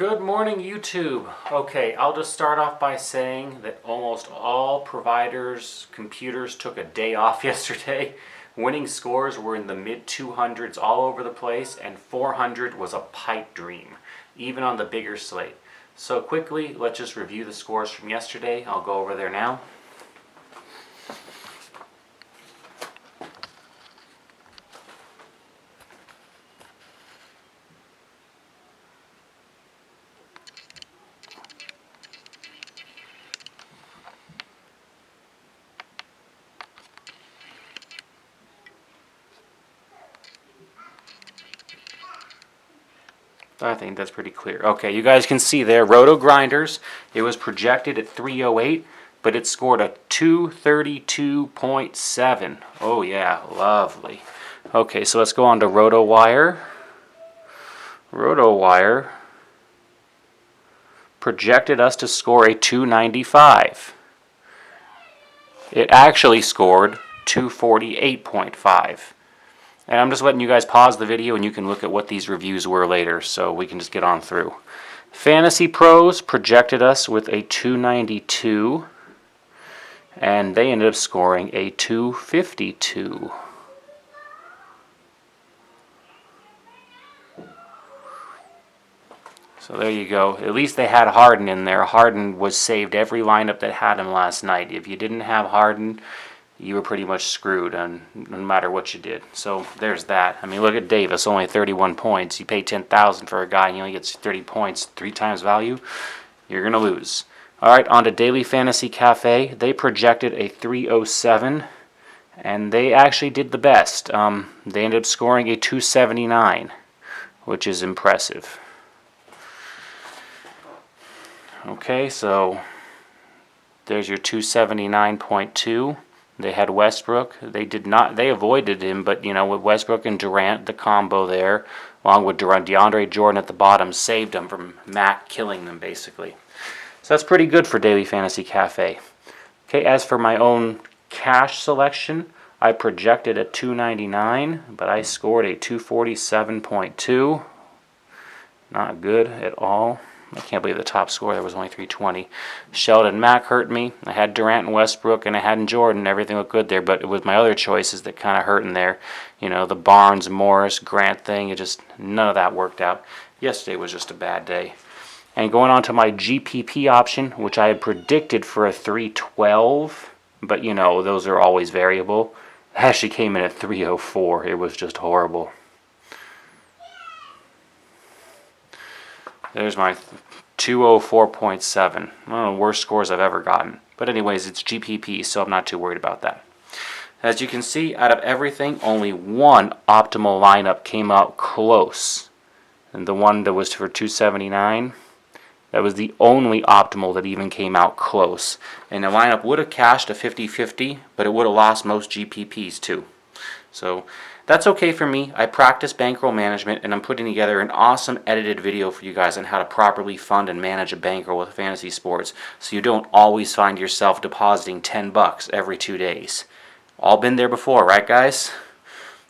Good morning, YouTube. Okay, I'll just start off by saying that almost all providers' computers took a day off yesterday. Winning scores were in the mid 200s all over the place, and 400 was a pipe dream, even on the bigger slate. So quickly, let's just review the scores from yesterday. I'll go over there now. I think that's pretty clear. Okay, you guys can see there, Roto Grinders, it was projected at 308, but it scored a 232.7. Oh yeah, lovely. Okay, so let's go on to RotoWire. RotoWire projected us to score a 295. It actually scored 248.5. And I'm just letting you guys pause the video and you can look at what these reviews were later, so we can just get on through. Fantasy Pros projected us with a 292, and they ended up scoring a 252. So there you go. At least they had Harden in there. Harden was saved every lineup that had him last night. If you didn't have Harden, you were pretty much screwed no matter what you did. So there's that. I mean, look at Davis, only 31 points. You pay $10,000 for a guy and he only gets 30 points, 3 times value. You're going to lose. All right, on to Daily Fantasy Cafe. They projected a 307, and they actually did the best. They ended up scoring a 279, which is impressive. Okay, so there's your 279.2. They had Westbrook. They avoided him, but with Westbrook and Durant, the combo there, along with DeAndre Jordan at the bottom, saved them from Mac killing them basically. So that's pretty good for Daily Fantasy Cafe. Okay, as for my own cash selection, I projected a 299, but I scored a 247.2. Not good at all. I can't believe the top score there was only 320. Sheldon Mack hurt me. I had Durant and Westbrook, and I had Jordan. Everything looked good there, but it was my other choices that kind of hurt in there. The Barnes, Morris, Grant thing. None of that worked out. Yesterday was just a bad day. And going on to my GPP option, which I had predicted for a 312, but those are always variable. It actually came in at 304. It was just horrible. There's my 204.7. One of the worst scores I've ever gotten. But anyways, it's GPP, so I'm not too worried about that. As you can see, out of everything, only one optimal lineup came out close. And the one that was for 279, that was the only optimal that even came out close. And the lineup would have cashed a 50-50, but it would have lost most GPPs too. So that's okay for me. I practice bankroll management, and I'm putting together an awesome edited video for you guys on how to properly fund and manage a bankroll with fantasy sports, so you don't always find yourself depositing $10 every 2 days. All been there before, right guys?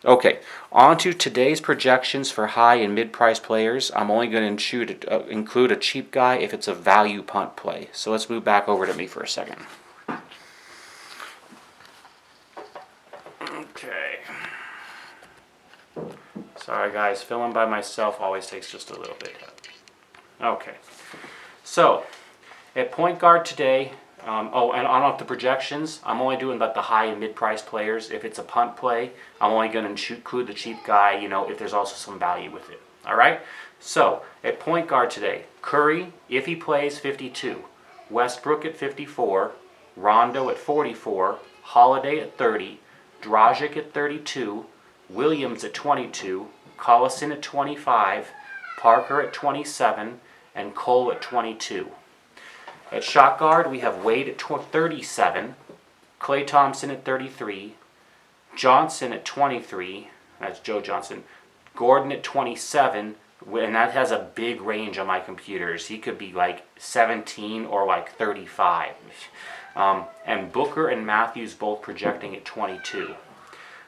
Okay, on to today's projections for high and mid-price players. I'm only going to include a cheap guy if it's a value punt play. So let's move back over to me for a second. Okay. Sorry guys, filming by myself always takes just a little bit. Okay, so at point guard today, and on the projections, I'm only doing the high and mid-price players. If it's a punt play, I'm only going to include the cheap guy, if there's also some value with it. All right, so at point guard today, Curry, if he plays, 52. Westbrook at 54. Rondo at 44. Holiday at 30. Dragic at 32. Williams at 22, Collison at 25, Parker at 27, and Cole at 22. At shot guard, we have Wade at 37, Klay Thompson at 33, Johnson at 23, that's Joe Johnson, Gordon at 27, and that has a big range on my computers. He could be like 17 or like 35. And Booker and Matthews both projecting at 22.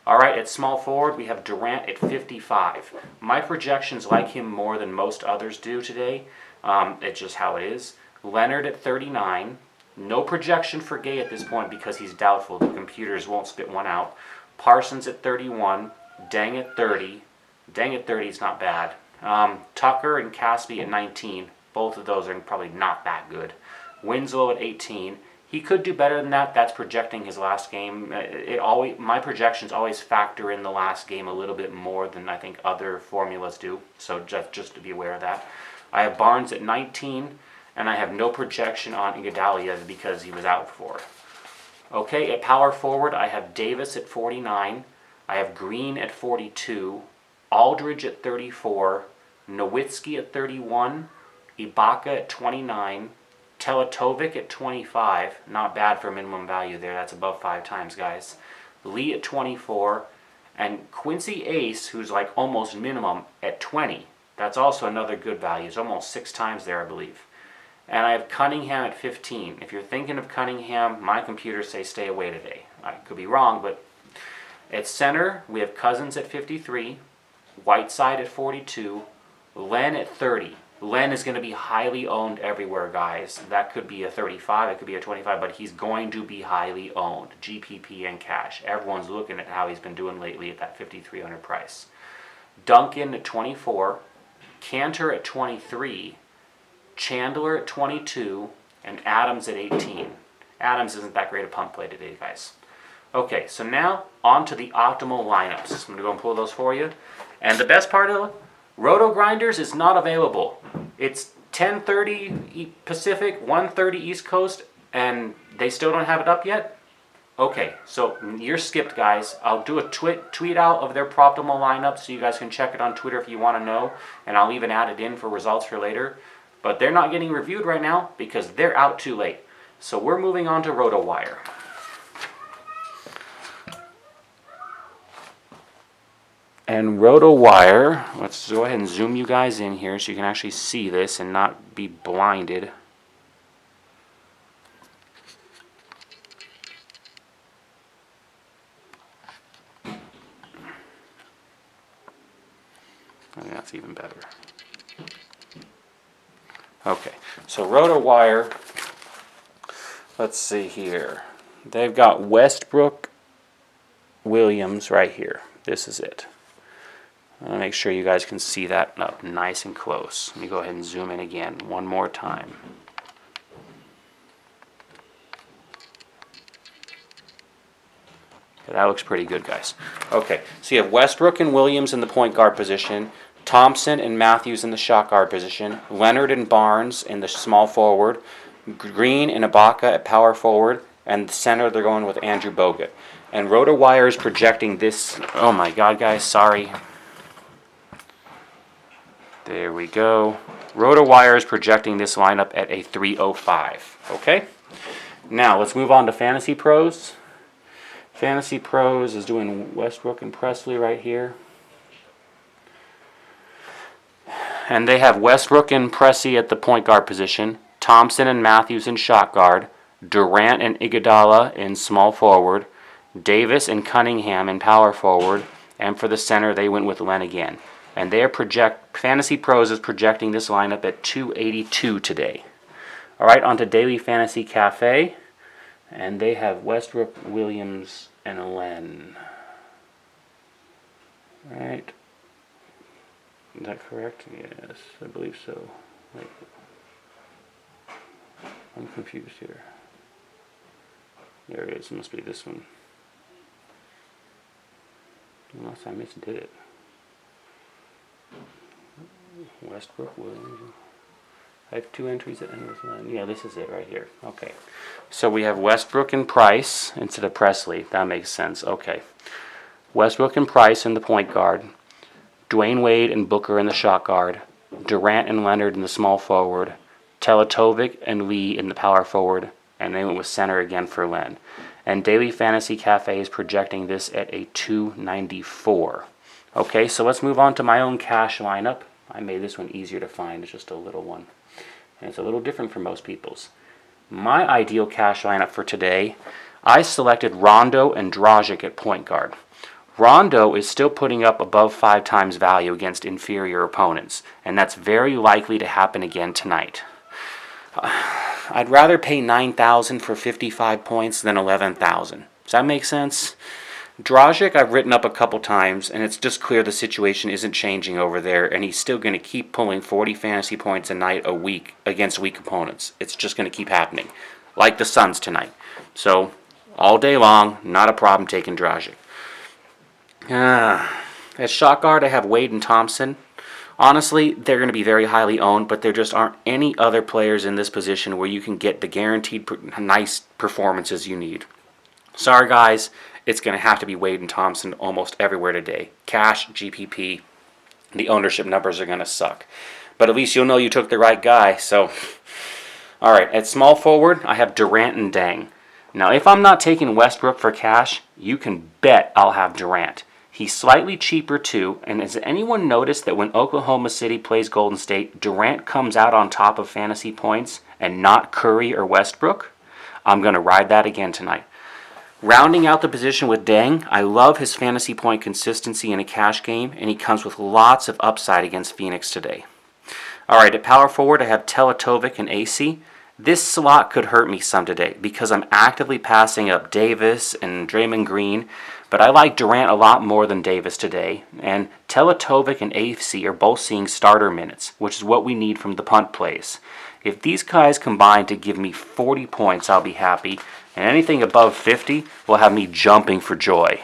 All right, at small forward, we have Durant at 55. My projections like him more than most others do today. It's just how it is. Leonard at 39. No projection for Gay at this point because he's doubtful. The computers won't spit one out. Parsons at 31. Deng at 30. Deng at 30 is not bad. Tucker and Caspi at 19. Both of those are probably not that good. Winslow at 18. He could do better than that. That's projecting his last game. My projections always factor in the last game a little bit more than I think other formulas do. So just to be aware of that. I have Barnes at 19, and I have no projection on Iguodala because he was out for. Okay, at power forward, I have Davis at 49. I have Green at 42. Aldridge at 34. Nowitzki at 31. Ibaka at 29. Teletovic at 25, not bad for minimum value there, that's above 5 times, guys. Lee at 24, and Quincy Ace, who's like almost minimum, at 20. That's also another good value, it's almost 6 times there, I believe. And I have Cunningham at 15. If you're thinking of Cunningham, my computers say stay away today. I could be wrong, but at center, we have Cousins at 53, Whiteside at 42, Len at 30. Len is going to be highly owned everywhere, guys. That could be a 35, it could be a 25, but he's going to be highly owned, GPP and cash. Everyone's looking at how he's been doing lately at that 5,300 price. Duncan at 24, Cantor at 23, Chandler at 22, and Adams at 18. Adams isn't that great a pump play today, guys. Okay, so now on to the optimal lineups. I'm going to go and pull those for you. And the best part of it, Roto Grinders is not available. It's 10:30 Pacific, 1:30 East Coast, and they still don't have it up yet? Okay, so you're skipped, guys. I'll do a tweet out of their optimal lineup so you guys can check it on Twitter if you want to know, and I'll even add it in for results for later. But they're not getting reviewed right now because they're out too late. So we're moving on to RotoWire. And RotoWire, let's go ahead and zoom you guys in here so you can actually see this and not be blinded. I think that's even better. Okay, so RotoWire, let's see here. They've got Westbrook Williams right here. This is it. I'll make sure you guys can see that up nice and close. Let me go ahead and zoom in again one more time. That looks pretty good, guys. Okay, so you have Westbrook and Williams in the point guard position, Thompson and Matthews in the shot guard position, Leonard and Barnes in the small forward, Green and Ibaka at power forward, and the center they're going with Andrew Bogut. And RotoWire is projecting this. Oh my God, guys, sorry. There we go. RotoWire is projecting this lineup at a 305. Okay? Now, let's move on to Fantasy Pros. Fantasy Pros is doing Westbrook and Presley right here. And they have Westbrook and Presley at the point guard position, Thompson and Matthews in shot guard, Durant and Iguodala in small forward, Davis and Cunningham in power forward, and for the center they went with Len again. And they are Fantasy Pros is projecting this lineup at 282 today. All right, on to Daily Fantasy Cafe, and they have Westbrook, Williams, and Len. All right. Is that correct? Yes, I believe so. Wait. I'm confused here. There it is. It must be this one. Unless I misdid it. Westbrook, Williams. I have 2 entries that end with Len. Yeah, this is it right here. Okay. So we have Westbrook and Price instead of Presley. That makes sense. Okay. Westbrook and Price in the point guard. Dwayne Wade and Booker in the shot guard. Durant and Leonard in the small forward. Teletovic and Lee in the power forward. And they went with center again for Len. And Daily Fantasy Cafe is projecting this at a 294. Okay, so let's move on to my own cash lineup. I made this one easier to find. It's just a little one. And it's a little different from most people's. My ideal cash lineup for today, I selected Rondo and Dragic at point guard. Rondo is still putting up above 5 times value against inferior opponents, and that's very likely to happen again tonight. I'd rather pay $9,000 for 55 points than $11,000. Does that make sense? Dragic I've written up a couple times, and it's just clear the situation isn't changing over there, and he's still going to keep pulling 40 fantasy points a night a week against weak opponents. It's just going to keep happening, like the Suns tonight. So, all day long, not a problem taking Dragic. At shot guard, I have Wade and Thompson. Honestly, they're going to be very highly owned, but there just aren't any other players in this position where you can get the guaranteed nice performances you need. Sorry, guys. It's going to have to be Wade and Thompson almost everywhere today. Cash, GPP, the ownership numbers are going to suck. But at least you'll know you took the right guy. So, all right, at small forward, I have Durant and Deng. Now, if I'm not taking Westbrook for cash, you can bet I'll have Durant. He's slightly cheaper too, and has anyone noticed that when Oklahoma City plays Golden State, Durant comes out on top of fantasy points and not Curry or Westbrook? I'm going to ride that again tonight. Rounding out the position with Deng, I love his fantasy point consistency in a cash game, and he comes with lots of upside against Phoenix today. Alright, at power forward I have Teletovic and AC. This slot could hurt me some today because I'm actively passing up Davis and Draymond Green, but I like Durant a lot more than Davis today, and Teletovic and AC are both seeing starter minutes, which is what we need from the punt plays. If these guys combine to give me 40 points, I'll be happy, and anything above 50 will have me jumping for joy.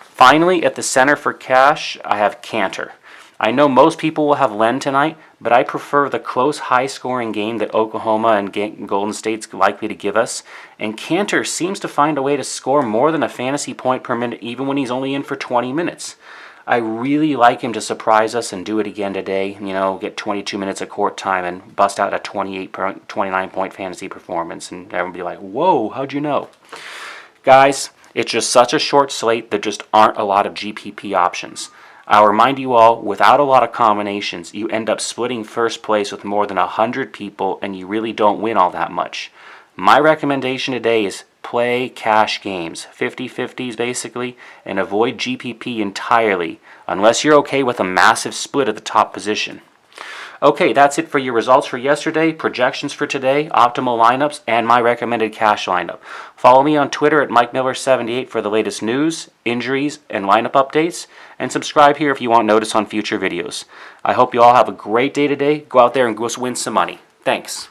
Finally, at the center for cash, I have Cantor. I know most people will have Len tonight, but I prefer the close, high-scoring game that Oklahoma and Golden State's likely to give us, and Cantor seems to find a way to score more than a fantasy point per minute even when he's only in for 20 minutes. I really like him to surprise us and do it again today, get 22 minutes of court time and bust out a 29-point fantasy performance, and everyone be like, whoa, how'd you know? Guys, it's just such a short slate, there just aren't a lot of GPP options. I'll remind you all, without a lot of combinations, you end up splitting first place with more than 100 people, and you really don't win all that much. My recommendation today is play cash games, 50-50s basically, and avoid GPP entirely, unless you're okay with a massive split at the top position. Okay, that's it for your results for yesterday, projections for today, optimal lineups, and my recommended cash lineup. Follow me on Twitter at MikeMiller78 for the latest news, injuries, and lineup updates, and subscribe here if you want notice on future videos. I hope you all have a great day today. Go out there and go win some money. Thanks.